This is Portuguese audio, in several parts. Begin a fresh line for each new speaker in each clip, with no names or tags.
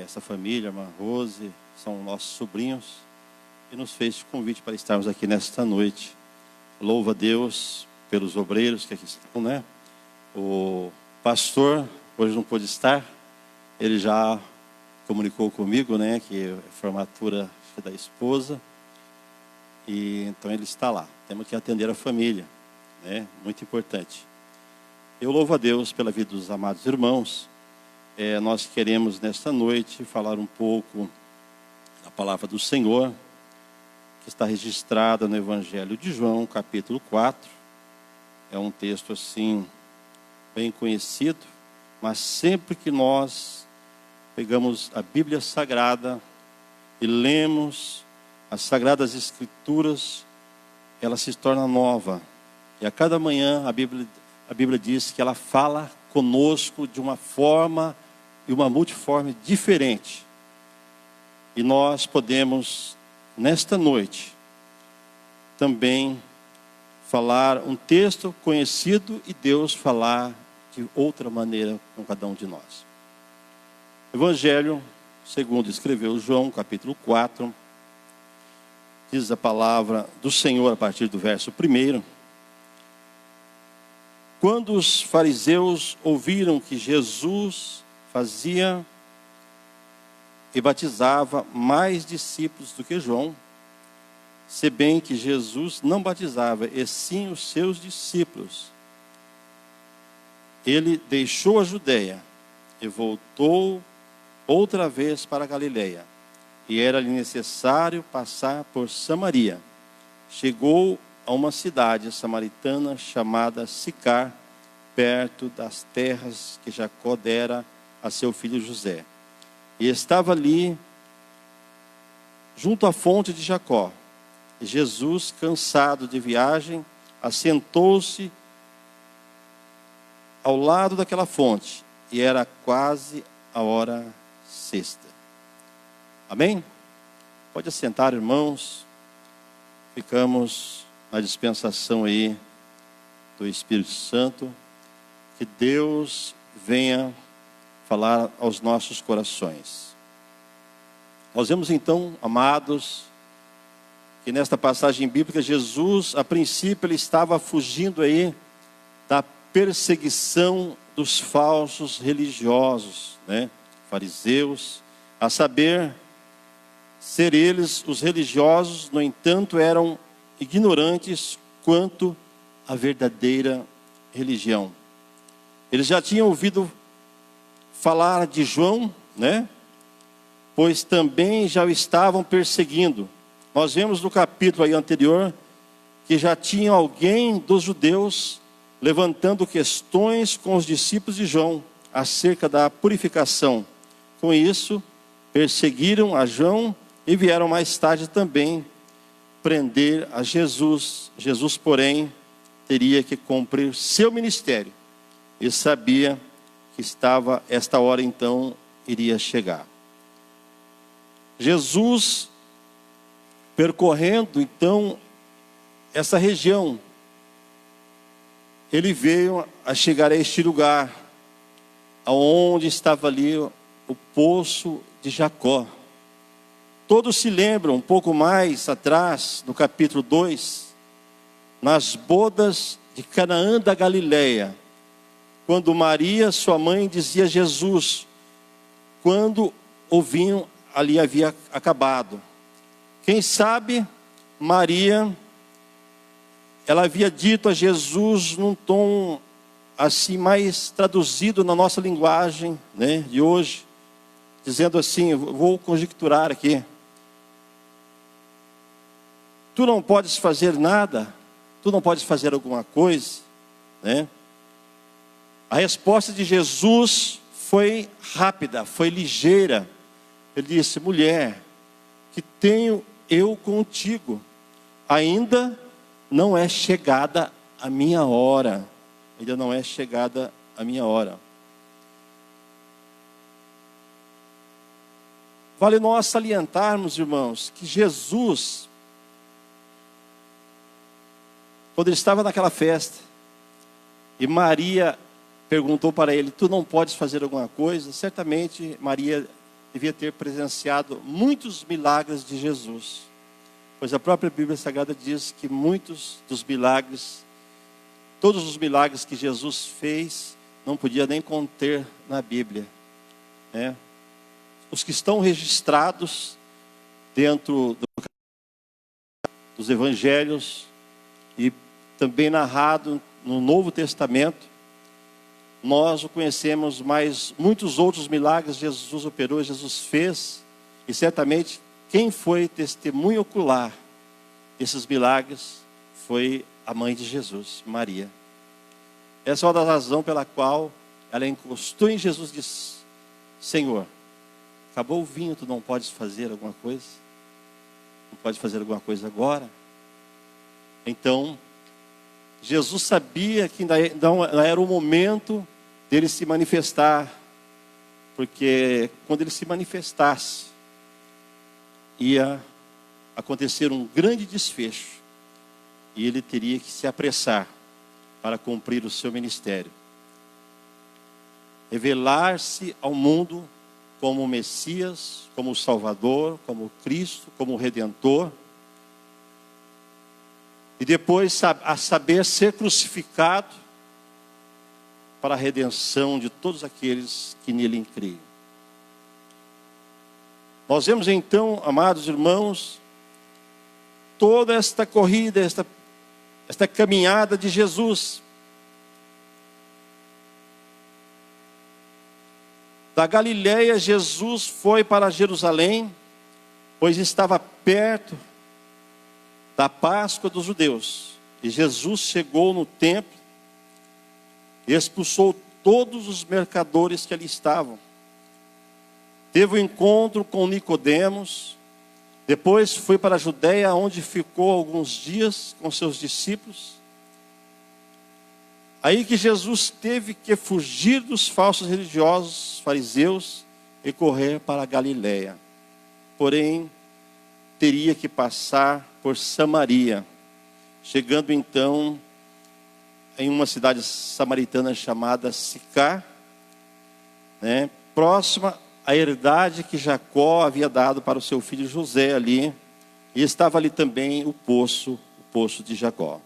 essa família, a irmã Rose, são nossos sobrinhos, e nos fez o convite para estarmos aqui nesta noite. Louva a Deus pelos obreiros que aqui estão, né? O pastor hoje não pôde estar, ele já comunicou comigo, né, que a formatura da esposa, e então ele está lá. Temos que atender a família, né? Muito importante. Eu louvo a Deus pela vida dos amados irmãos. Nós queremos nesta noite falar um pouco da palavra do Senhor, que está registrada no Evangelho de João, capítulo 4. É um texto assim bem conhecido, mas sempre que nós pegamos a Bíblia Sagrada e lemos as Sagradas Escrituras, ela se torna nova. E a cada manhã a Bíblia diz que ela fala conosco de uma forma e uma multiforme diferente. E nós podemos, nesta noite, também falar um texto conhecido e Deus falar de outra maneira com cada um de nós. Evangelho, segundo escreveu João, capítulo 4, diz a palavra do Senhor a partir do verso 1. Quando os fariseus ouviram que Jesus fazia e batizava mais discípulos do que João, se bem que Jesus não batizava, e sim os seus discípulos, ele deixou a Judeia e voltou outra vez para a Galileia, e era-lhe necessário passar por Samaria. Chegou a uma cidade samaritana chamada Sicar, perto das terras que Jacó dera a seu filho José. E estava ali, junto à fonte de Jacó. E Jesus, cansado de viagem, assentou-se ao lado daquela fonte, e era quase a hora sexta. Amém? Pode assentar, irmãos. Ficamos na dispensação aí do Espírito Santo. Que Deus venha falar aos nossos corações. Nós vemos então, amados, que nesta passagem bíblica Jesus, a princípio, ele estava fugindo aí da perseguição dos falsos religiosos, né? Fariseus, a saber, ser eles os religiosos, no entanto, eram ignorantes quanto à verdadeira religião. Eles já tinham ouvido falar de João, né? Pois também já o estavam perseguindo. Nós vemos no capítulo aí anterior que já tinha alguém dos judeus levantando questões com os discípulos de João acerca da purificação. Com isso, perseguiram a João e vieram mais tarde também prender a Jesus. Jesus, porém, teria que cumprir seu ministério e sabia que esta hora então iria chegar. Jesus, percorrendo então essa região, ele veio a chegar a este lugar, onde estava ali o poço de Jacó. Todos se lembram, um pouco mais atrás, no capítulo 2, nas bodas de Canaã da Galileia, quando Maria, sua mãe, dizia a Jesus, quando o vinho ali havia acabado. Quem sabe, Maria, ela havia dito a Jesus num tom assim mais traduzido na nossa linguagem, né, de hoje, dizendo assim, vou conjecturar aqui. Tu não podes fazer nada? Tu não podes fazer alguma coisa? Né? A resposta de Jesus foi rápida, foi ligeira. Ele disse, mulher, que tenho eu contigo? Ainda não é chegada a minha hora. Ainda não é chegada a minha hora. Vale nós salientarmos, irmãos, que Jesus, quando ele estava naquela festa, e Maria perguntou para ele, tu não podes fazer alguma coisa? Certamente Maria devia ter presenciado muitos milagres de Jesus, pois a própria Bíblia Sagrada diz que muitos dos milagres, todos os milagres que Jesus fez, não podia nem conter na Bíblia, né? Os que estão registrados dentro dos evangelhos e também narrado no Novo Testamento, nós o conhecemos, mas muitos outros milagres Jesus operou, Jesus fez, e certamente quem foi testemunha ocular desses milagres foi a mãe de Jesus, Maria. Essa é uma das razões pela qual ela encostou em Jesus e disse: Senhor, acabou o vinho, tu não podes fazer alguma coisa? Não pode fazer alguma coisa agora? Então, Jesus sabia que ainda não era o momento dele se manifestar, porque quando ele se manifestasse, ia acontecer um grande desfecho, e ele teria que se apressar para cumprir o seu ministério. Revelar-se ao mundo como o Messias, como o Salvador, como o Cristo, como o Redentor. E depois a saber ser crucificado para a redenção de todos aqueles que nele creem. Nós vemos então, amados irmãos, toda esta corrida, esta caminhada de Jesus. Da Galileia, Jesus foi para Jerusalém, pois estava perto da Páscoa dos judeus. E Jesus chegou no templo e expulsou todos os mercadores que ali estavam. Teve um encontro com Nicodemos. Depois foi para a Judeia, onde ficou alguns dias com seus discípulos. Aí que Jesus teve que fugir dos falsos religiosos, fariseus, e correr para a Galileia. Porém, teria que passar por Samaria, chegando então em uma cidade samaritana chamada Sicar, né, próxima à herdade que Jacó havia dado para o seu filho José ali, e estava ali também o poço de Jacó.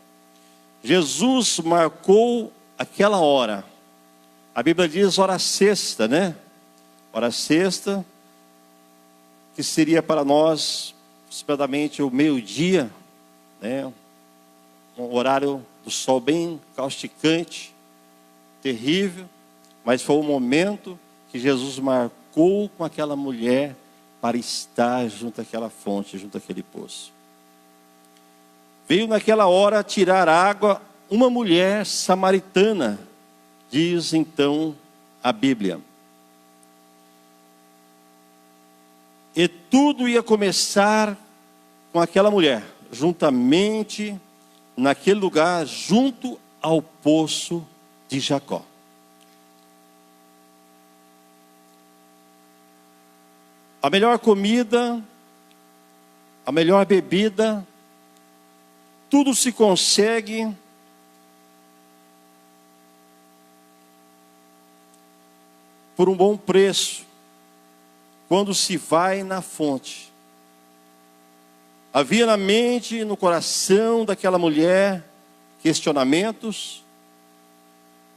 Jesus marcou aquela hora. A Bíblia diz hora sexta, né? Hora sexta, que seria para nós aproximadamente o meio-dia, né? Um horário do sol bem causticante, terrível, mas foi o momento que Jesus marcou com aquela mulher para estar junto àquela fonte, junto àquele poço. Veio naquela hora tirar água uma mulher samaritana, diz então a Bíblia. E tudo ia começar com aquela mulher, juntamente naquele lugar, junto ao poço de Jacó. A melhor comida, a melhor bebida, tudo se consegue por um bom preço, quando se vai na fonte. Havia na mente e no coração daquela mulher questionamentos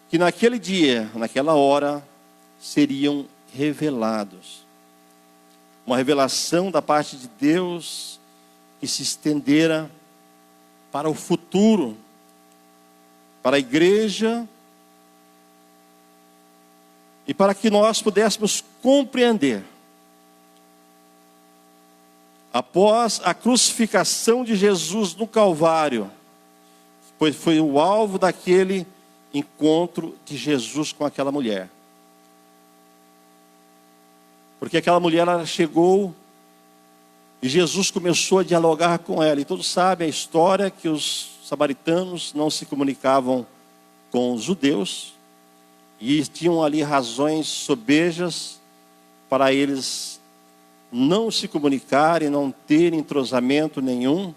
que naquele dia, naquela hora, seriam revelados. Uma revelação da parte de Deus que se estendera para o futuro, para a igreja, e para que nós pudéssemos compreender. Após a crucificação de Jesus no Calvário, pois foi o alvo daquele encontro de Jesus com aquela mulher. Porque aquela mulher, ela chegou e Jesus começou a dialogar com ela. E todos sabem a história que os samaritanos não se comunicavam com os judeus. E tinham ali razões sobejas para eles não se comunicarem, não terem entrosamento nenhum.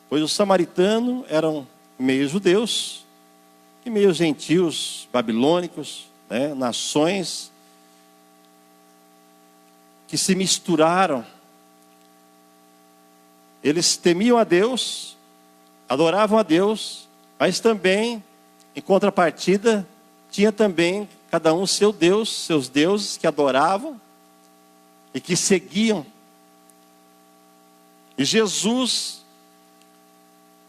Pois os samaritanos eram meio judeus e meio gentios, babilônicos, né, nações que se misturaram. Eles temiam a Deus, adoravam a Deus, mas também, em contrapartida, tinha também cada um seu Deus, seus deuses que adoravam e que seguiam. E Jesus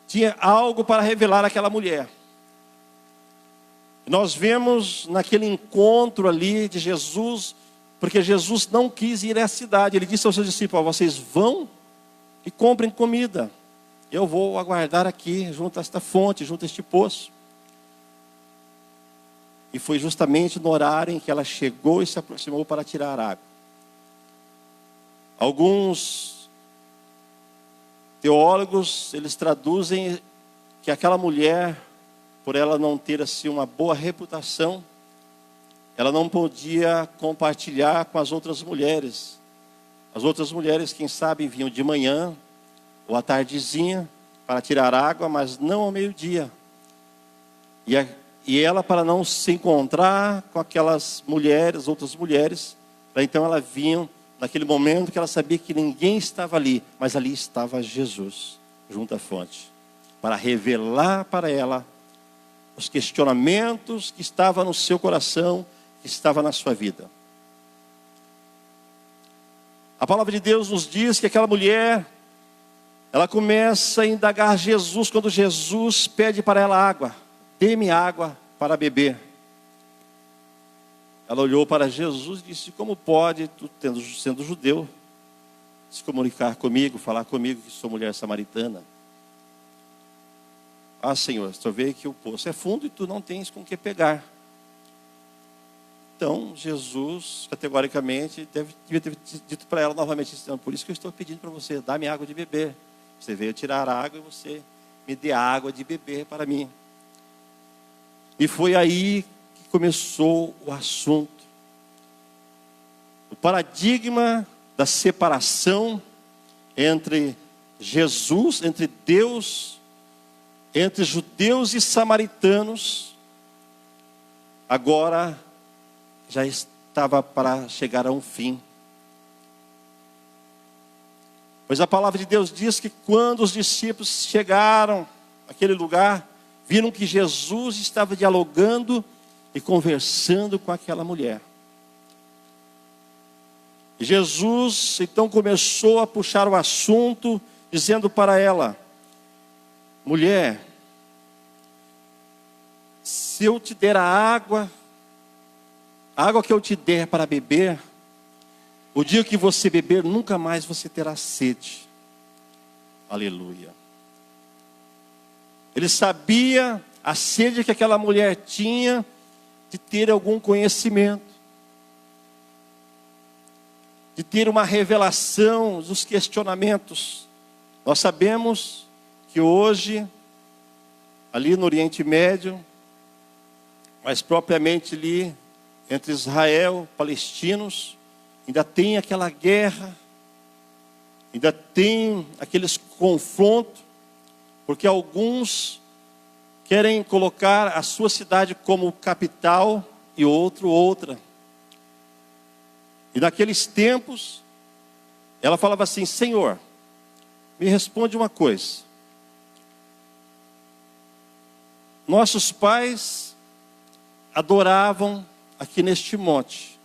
tinha algo para revelar àquela mulher. Nós vemos naquele encontro ali de Jesus, porque Jesus não quis ir à cidade. Ele disse aos seus discípulos: vocês vão e comprem comida. Eu vou aguardar aqui, junto a esta fonte, junto a este poço. E foi justamente no horário em que ela chegou e se aproximou para tirar água. Alguns teólogos, eles traduzem que aquela mulher, por ela não ter assim uma boa reputação, ela não podia compartilhar com as outras mulheres. As outras mulheres, quem sabe, vinham de manhã ou à tardezinha para tirar água, mas não ao meio-dia. E ela, para não se encontrar com aquelas mulheres, outras mulheres, então ela vinha naquele momento que ela sabia que ninguém estava ali, mas ali estava Jesus, junto à fonte, para revelar para ela os questionamentos que estavam no seu coração, que estavam na sua vida. A palavra de Deus nos diz que aquela mulher, ela começa a indagar Jesus, quando Jesus pede para ela água. Dê-me água para beber. Ela olhou para Jesus e disse: como pode, tu sendo judeu, se comunicar comigo, falar comigo que sou mulher samaritana? Ah, Senhor, tu vê que o poço é fundo e tu não tens com que pegar. Então, Jesus, categoricamente, devia ter dito para ela novamente: por isso que eu estou pedindo para você, dá-me água de beber. Você veio tirar água e você me dê água de beber para mim. E foi aí que começou o assunto. O paradigma da separação entre Jesus, entre Deus, entre judeus e samaritanos, agora já estava para chegar a um fim. Pois a palavra de Deus diz que quando os discípulos chegaram àquele lugar, viram que Jesus estava dialogando e conversando com aquela mulher. E Jesus então começou a puxar o assunto, dizendo para ela: mulher, se eu te der a água que eu te der para beber, o dia que você beber, nunca mais você terá sede. Aleluia. Ele sabia a sede que aquela mulher tinha de ter algum conhecimento, de ter uma revelação dos questionamentos. Nós sabemos que hoje, ali no Oriente Médio, mas propriamente ali entre Israel e palestinos, ainda tem aquela guerra, ainda tem aqueles confrontos, porque alguns querem colocar a sua cidade como capital e outra. E naqueles tempos, ela falava assim: Senhor, me responde uma coisa. Nossos pais adoravam aqui neste monte,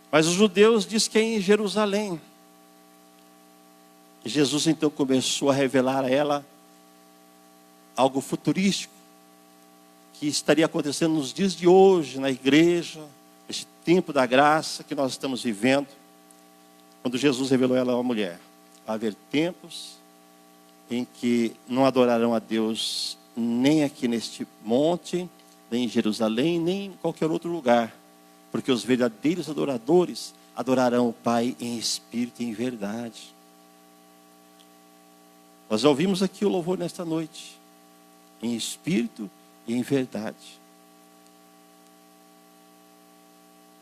mas os judeus dizem que é em Jerusalém. E Jesus então começou a revelar a ela algo futurístico, que estaria acontecendo nos dias de hoje, na igreja, este tempo da graça que nós estamos vivendo. Quando Jesus revelou a ela, uma mulher: vai haver tempos em que não adorarão a Deus nem aqui neste monte, nem em Jerusalém, nem em qualquer outro lugar, porque os verdadeiros adoradores adorarão o Pai em espírito e em verdade. Nós já ouvimos aqui o louvor nesta noite, em espírito e em verdade.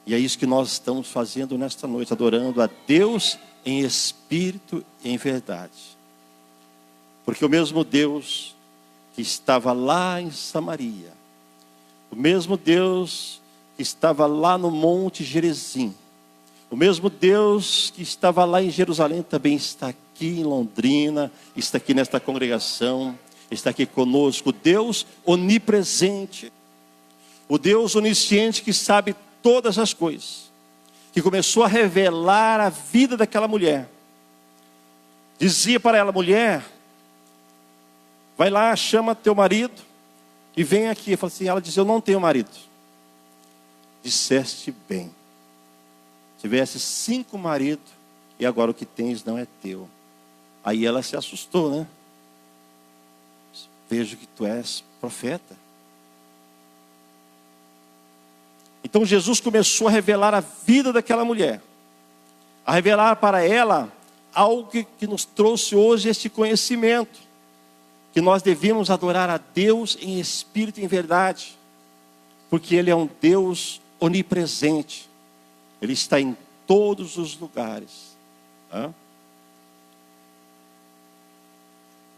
E é isso que nós estamos fazendo nesta noite, adorando a Deus em espírito e em verdade. Porque o mesmo Deus que estava lá em Samaria, o mesmo Deus que estava lá no Monte Gerizim, O mesmo Deus que estava lá em Jerusalém também está aqui em Londrina, está aqui nesta congregação, está aqui conosco. O Deus onipresente, o Deus onisciente que sabe todas as coisas, que começou a revelar a vida daquela mulher. Dizia para ela: mulher, vai lá, chama teu marido e vem aqui. Ela dizia: eu não tenho marido. Disseste bem. Tivesse 5 maridos e agora o que tens não é teu. Aí ela se assustou, né? Vejo que tu és profeta. Então Jesus começou a revelar a vida daquela mulher, a revelar para ela algo que nos trouxe hoje este conhecimento, que nós devemos adorar a Deus em espírito e em verdade, porque Ele é um Deus onipresente, Ele está em todos os lugares.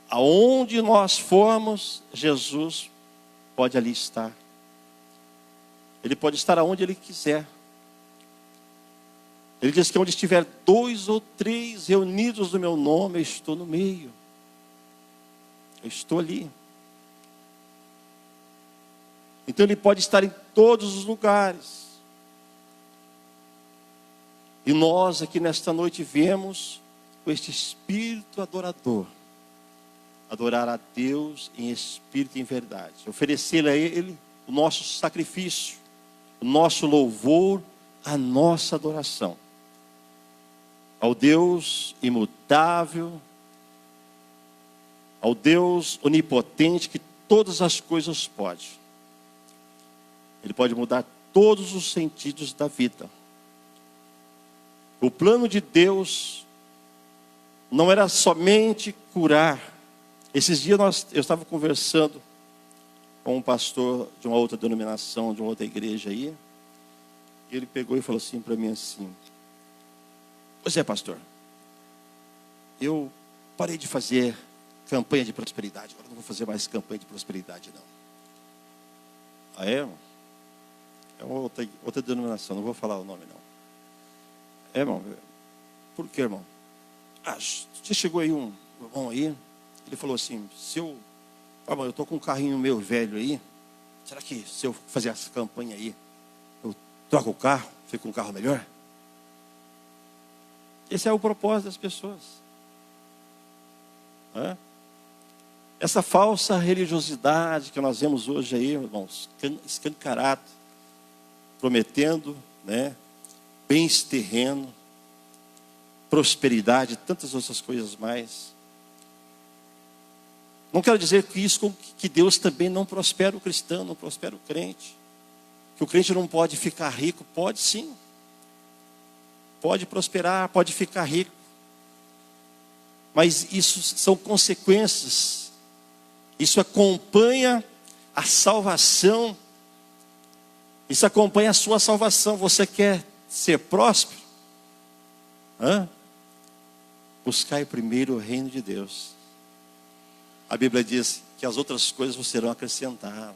Aonde nós formos, Jesus pode ali estar. Ele pode estar aonde Ele quiser. Ele diz que onde estiver 2 ou 3 reunidos no meu nome, eu estou no meio. Eu estou ali. Então Ele pode estar em todos os lugares. E nós aqui nesta noite viemos com este espírito adorador. Adorar a Deus em espírito e em verdade. Oferecer a Ele o nosso sacrifício, o nosso louvor, a nossa adoração. Ao Deus imutável, ao Deus onipotente que todas as coisas pode. Ele pode mudar todos os sentidos da vida. O plano de Deus não era somente curar. Esses dias eu estava conversando com um pastor de uma outra denominação, de uma outra igreja aí. E ele pegou e falou assim para mim assim: pois é, pastor, eu parei de fazer campanha de prosperidade. Agora não vou fazer mais campanha de prosperidade, não. Ah, é? É outra denominação, não vou falar o nome, não. É, irmão? Por que, irmão? Já chegou aí um irmão aí, ele falou assim: eu estou com um carrinho meu velho aí, será que se eu fazer essa campanha aí, eu troco o carro, fico com um carro melhor? Esse é o propósito das pessoas. Essa falsa religiosidade que nós vemos hoje aí, irmãos, escancarado, prometendo, né, bens terrenos, prosperidade, tantas outras coisas mais. Não quero dizer que Deus também não prospera o cristão, não prospera o crente. Que o crente não pode ficar rico. Pode sim. Pode prosperar, pode ficar rico. Mas isso são consequências. Isso acompanha a salvação. Isso acompanha a sua salvação. Você quer ser próspero? Buscai primeiro o reino de Deus. A Bíblia diz que as outras coisas vos serão acrescentadas.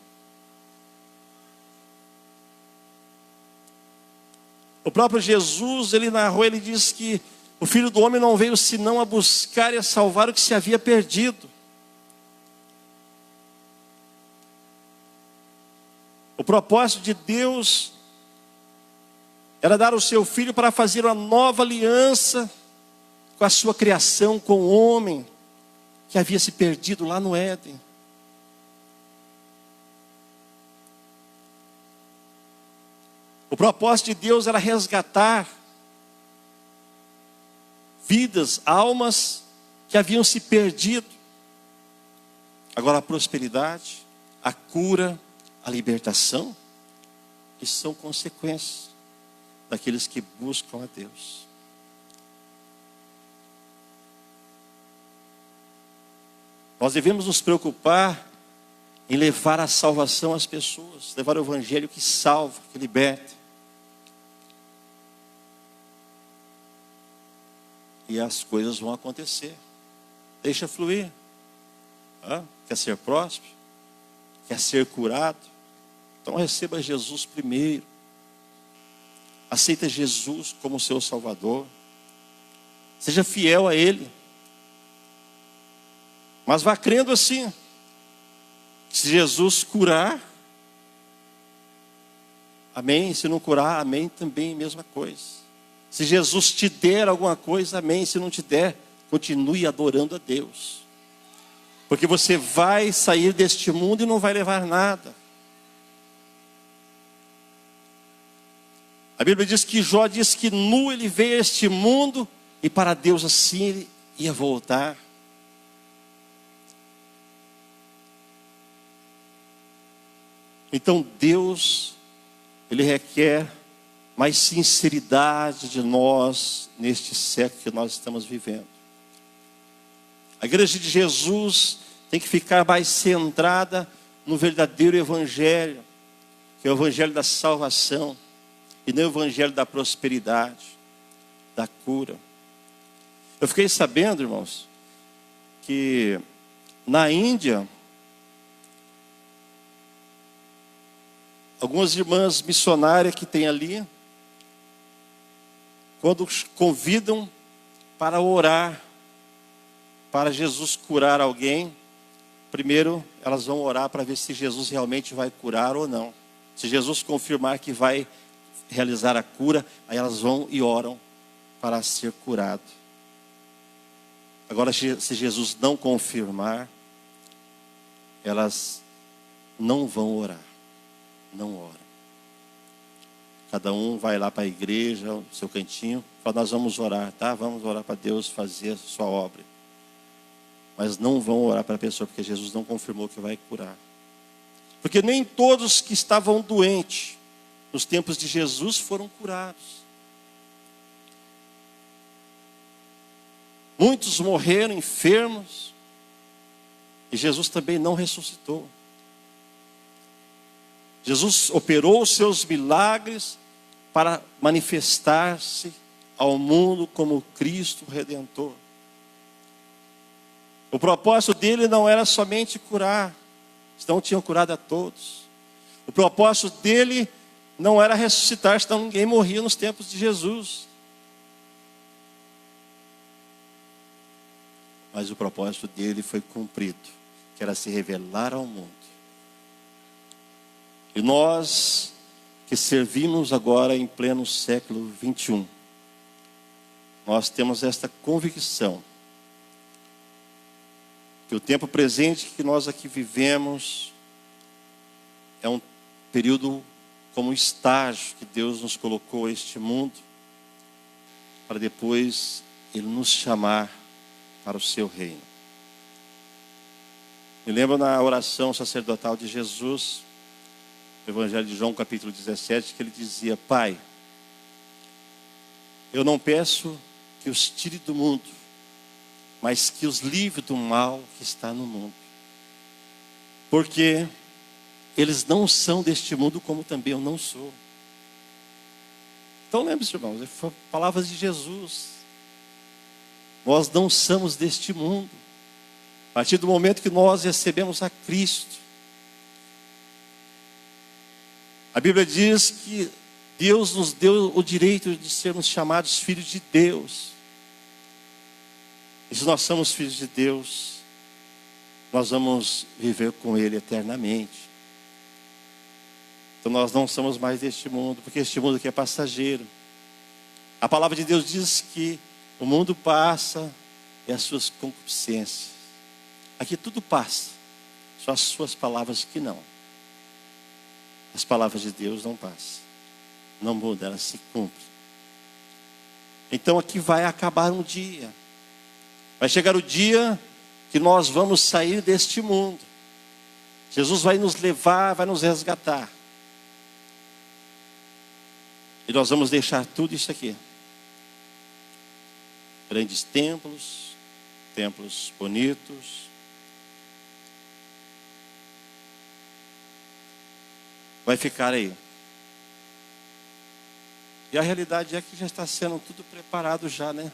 O próprio Jesus, ele narrou, ele diz que o Filho do Homem não veio senão a buscar e a salvar o que se havia perdido. O propósito de Deus era dar o seu Filho para fazer uma nova aliança com a sua criação, com o homem que havia se perdido lá no Éden. O propósito de Deus era resgatar vidas, almas que haviam se perdido. Agora a prosperidade, a cura, a libertação, isso são consequências daqueles que buscam a Deus. Nós devemos nos preocupar em levar a salvação às pessoas, levar o evangelho que salva, que liberta. E as coisas vão acontecer. Deixa fluir. Quer ser próspero? Quer ser curado? Então receba Jesus primeiro. Aceita Jesus como seu Salvador. Seja fiel a Ele. Mas vá crendo assim. Se Jesus curar, amém. Se não curar, amém também, mesma coisa. Se Jesus te der alguma coisa, amém. Se não te der, continue adorando a Deus. Porque você vai sair deste mundo e não vai levar nada. A Bíblia diz que Jó diz que nu ele veio a este mundo e para Deus assim ele ia voltar. Então Deus, Ele requer mais sinceridade de nós neste século que nós estamos vivendo. A igreja de Jesus tem que ficar mais centrada no verdadeiro evangelho, que é o evangelho da salvação, e não o evangelho da prosperidade, da cura. Eu fiquei sabendo, irmãos, que na Índia, algumas irmãs missionárias que tem ali, quando convidam para orar, para Jesus curar alguém, primeiro elas vão orar para ver se Jesus realmente vai curar ou não. Se Jesus confirmar que vai realizar a cura, aí elas vão e oram para ser curado. Agora, se Jesus não confirmar, elas não vão orar. Não ora. Cada um vai lá para a igreja, o seu cantinho, fala, nós vamos orar, tá? Vamos orar para Deus fazer a sua obra. Mas não vão orar para a pessoa, porque Jesus não confirmou que vai curar. Porque nem todos que estavam doentes nos tempos de Jesus foram curados. Muitos morreram enfermos e Jesus também não ressuscitou. Jesus operou os seus milagres para manifestar-se ao mundo como Cristo Redentor. O propósito dele não era somente curar, senão tinham curado a todos. O propósito dele não era ressuscitar, senão ninguém morria nos tempos de Jesus. Mas o propósito dele foi cumprido, que era se revelar ao mundo. E nós que servimos agora em pleno século 21, nós temos esta convicção que o tempo presente que nós aqui vivemos é um período como estágio que Deus nos colocou a este mundo, para depois Ele nos chamar para o seu reino. Me lembro na oração sacerdotal de Jesus, no Evangelho de João, capítulo 17, que ele dizia, Pai, eu não peço que os tire do mundo, mas que os livre do mal que está no mundo. Porque eles não são deste mundo, como também eu não sou. Então lembre-se, irmãos, foram palavras de Jesus. Nós não somos deste mundo. A partir do momento que nós recebemos a Cristo, a Bíblia diz que Deus nos deu o direito de sermos chamados filhos de Deus. E se nós somos filhos de Deus, nós vamos viver com Ele eternamente. Então nós não somos mais deste mundo, porque este mundo aqui é passageiro. A palavra de Deus diz que o mundo passa e as suas concupiscências. Aqui tudo passa, só as suas palavras que não. As palavras de Deus não passam, não mudam, elas se cumprem. Então aqui vai acabar um dia. Vai chegar o dia que nós vamos sair deste mundo. Jesus vai nos levar, vai nos resgatar. E nós vamos deixar tudo isso aqui. Grandes templos, templos bonitos. Vai ficar aí. E a realidade é que já está sendo tudo preparado já, né?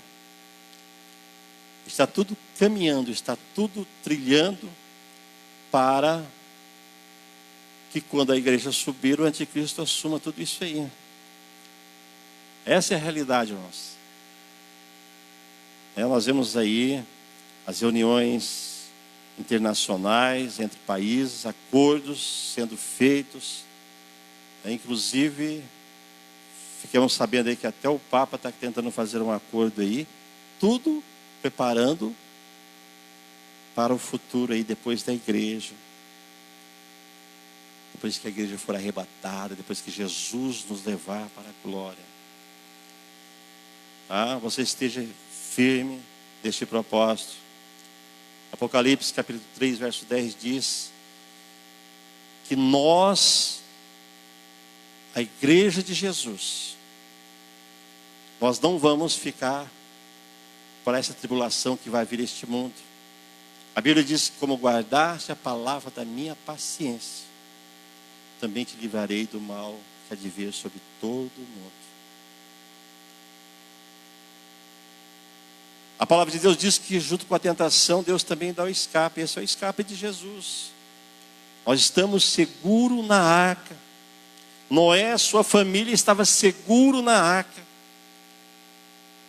Está tudo caminhando, está tudo trilhando para que quando a igreja subir, o anticristo assuma tudo isso aí. Essa é a realidade, irmãos. Nós vemos aí as reuniões internacionais entre países, acordos sendo feitos. Inclusive, ficamos sabendo aí que até o Papa está tentando fazer um acordo aí. Tudo preparando para o futuro aí depois da igreja. Depois que a igreja for arrebatada, depois que Jesus nos levar para a glória. Você esteja firme neste propósito. Apocalipse capítulo 3, verso 10 diz que nós, a igreja de Jesus, nós não vamos ficar para essa tribulação que vai vir a este mundo. A Bíblia diz que como guardaste a palavra da minha paciência, também te livrarei do mal que há de vir sobre todo o mundo. A palavra de Deus diz que junto com a tentação, Deus também dá o escape. Esse é o escape de Jesus. Nós estamos seguros na arca. Noé, sua família estava seguro na arca.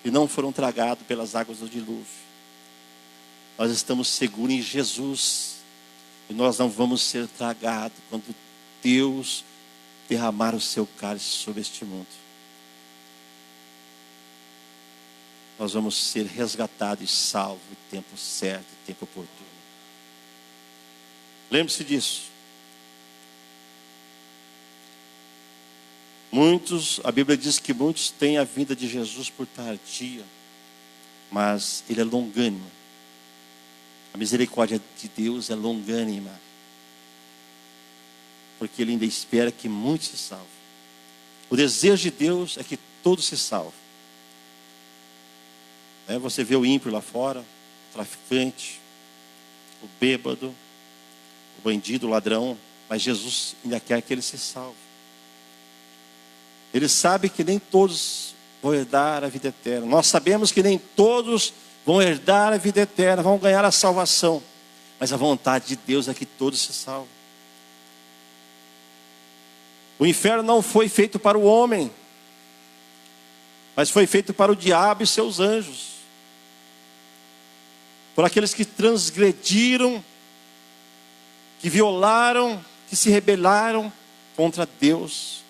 E não foram tragados pelas águas do dilúvio. Nós estamos seguros em Jesus. E nós não vamos ser tragados quando Deus derramar o seu cálice sobre este mundo. Nós vamos ser resgatados e salvos no tempo certo, no tempo oportuno. Lembre-se disso. A Bíblia diz que muitos têm a vinda de Jesus por tardia, mas Ele é longânimo. A misericórdia de Deus é longânima, porque Ele ainda espera que muitos se salvem. O desejo de Deus é que todos se salvem. Você vê o ímpio lá fora, o traficante, o bêbado, o bandido, o ladrão, mas Jesus ainda quer que ele se salve. Ele sabe que nem todos vão herdar a vida eterna. Nós sabemos que nem todos vão herdar a vida eterna, vão ganhar a salvação. Mas a vontade de Deus é que todos se salvem. O inferno não foi feito para o homem, mas foi feito para o diabo e seus anjos. Por aqueles que transgrediram, que violaram, que se rebelaram contra Deus.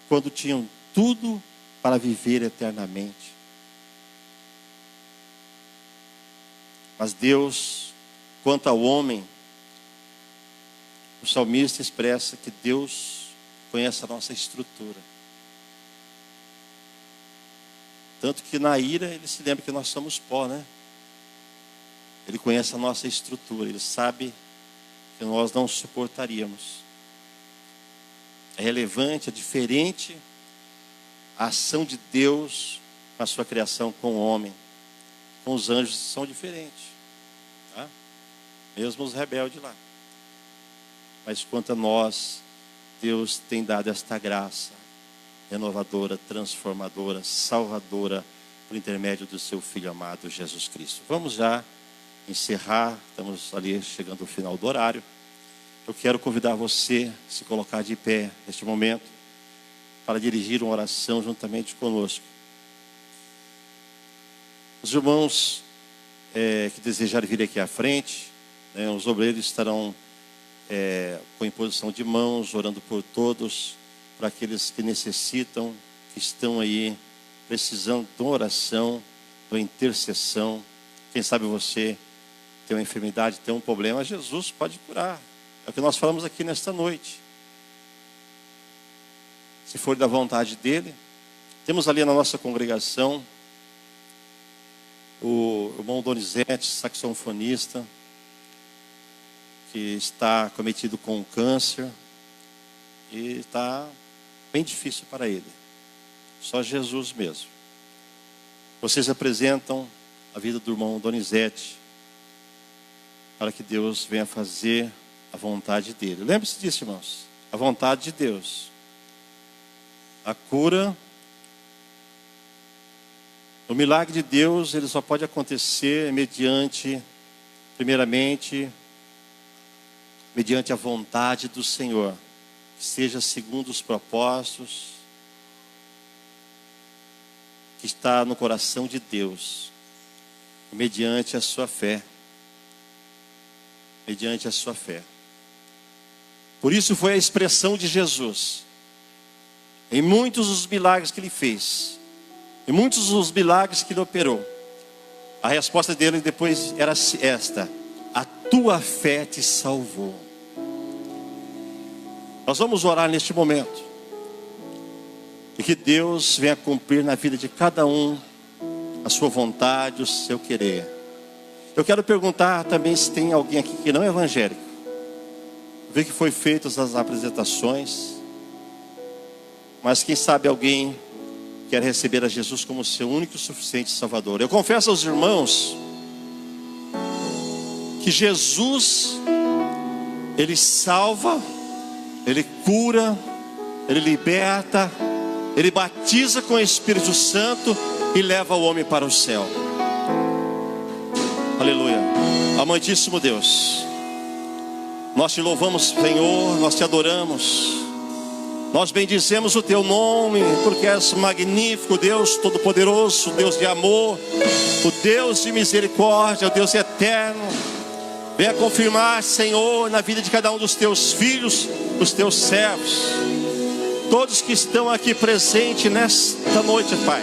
Quando tinham tudo para viver eternamente. Mas Deus, quanto ao homem, o salmista expressa que Deus conhece a nossa estrutura. Tanto que na ira ele se lembra que nós somos pó, né? Ele conhece a nossa estrutura, ele sabe que nós não suportaríamos. É relevante, é diferente a ação de Deus com a sua criação com o homem. Com os anjos são diferentes, tá? Mesmo os rebeldes lá. Mas quanto a nós, Deus tem dado esta graça renovadora, transformadora, salvadora, por intermédio do seu Filho amado, Jesus Cristo. Vamos já encerrar, estamos ali chegando ao final do horário. Eu quero convidar você a se colocar de pé neste momento, para dirigir uma oração juntamente conosco. Os irmãos que desejarem vir aqui à frente, os obreiros estarão com imposição de mãos, orando por todos, para aqueles que necessitam, que estão aí precisando de uma oração, de uma intercessão. Quem sabe você tem uma enfermidade, tem um problema, Jesus pode curar. É o que nós falamos aqui nesta noite. Se for da vontade dele. Temos ali na nossa congregação o irmão Donizete, saxofonista, que está cometido com câncer e está bem difícil para ele. Só Jesus mesmo. Vocês apresentam a vida do irmão Donizete para que Deus venha fazer a vontade dele. Lembre-se disso, irmãos. A vontade de Deus. A cura, o milagre de Deus, ele só pode acontecer primeiramente, mediante a vontade do Senhor. que seja segundo os propósitos que está no coração de Deus, mediante a sua fé. Mediante a sua fé. Por isso foi a expressão de Jesus. Em muitos dos milagres que ele fez, em muitos dos milagres que ele operou, a resposta dele depois era esta: a tua fé te salvou. Nós vamos orar neste momento, e que Deus venha cumprir na vida de cada um a sua vontade, o seu querer. Eu quero perguntar também se tem alguém aqui que não é evangélico. Vê que foi feitas as apresentações, mas quem sabe alguém quer receber a Jesus como seu único e suficiente Salvador. Eu confesso aos irmãos que Jesus, Ele salva, Ele cura, Ele liberta, Ele batiza com o Espírito Santo e leva o homem para o céu. Aleluia. Amantíssimo Deus, nós te louvamos, Senhor, nós te adoramos, nós bendizemos o teu nome, porque és magnífico, Deus todo-poderoso, Deus de amor, o Deus de misericórdia, o Deus eterno. Venha confirmar, Senhor, na vida de cada um dos teus filhos, dos teus servos, todos que estão aqui presentes nesta noite, Pai,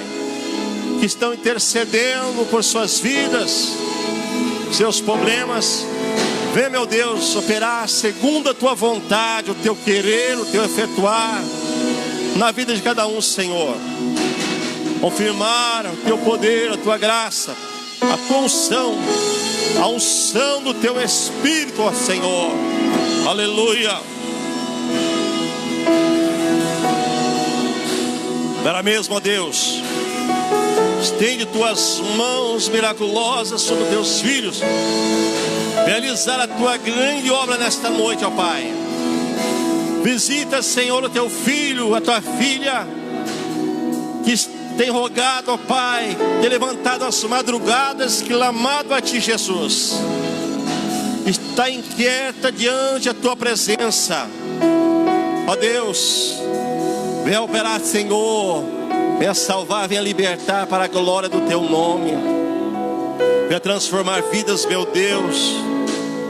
que estão intercedendo por suas vidas, seus problemas. Vem, meu Deus, operar segundo a tua vontade, o teu querer, o teu efetuar na vida de cada um, Senhor. Confirmar o teu poder, a tua graça, a tua unção, a unção do teu Espírito, ó Senhor. Aleluia. Era mesmo, ó Deus, estende tuas mãos miraculosas sobre teus filhos, realizar a tua grande obra nesta noite, ó Pai. Visita, Senhor, o teu filho, a tua filha, que tem rogado, ó Pai, tem levantado as madrugadas, clamado a ti, Jesus. Está inquieta diante da tua presença, ó Deus. Venha operar, Senhor, venha salvar, venha libertar para a glória do teu nome. Venha transformar vidas, meu Deus.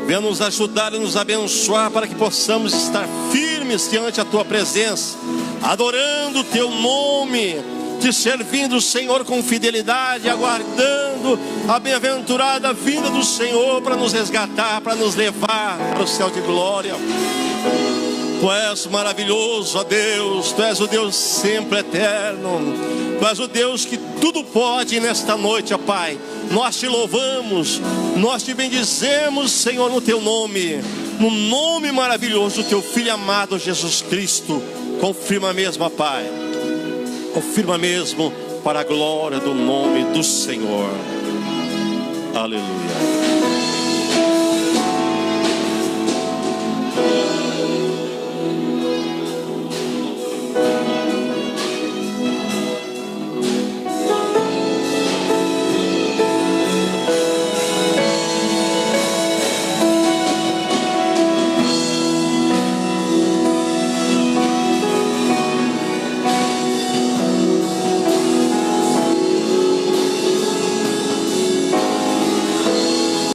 Venha nos ajudar e nos abençoar para que possamos estar firmes diante da tua presença, adorando o teu nome, te servindo, Senhor, com fidelidade, aguardando a bem-aventurada vinda do Senhor para nos resgatar, para nos levar para o céu de glória. Tu és maravilhoso, ó Deus. Tu és o Deus sempre eterno. Tu és o Deus que tudo pode nesta noite, ó Pai. Nós te louvamos, nós te bendizemos, Senhor, no teu nome, no nome maravilhoso do teu Filho amado Jesus Cristo. Confirma mesmo, ó Pai, confirma mesmo, para a glória do nome do Senhor. Aleluia.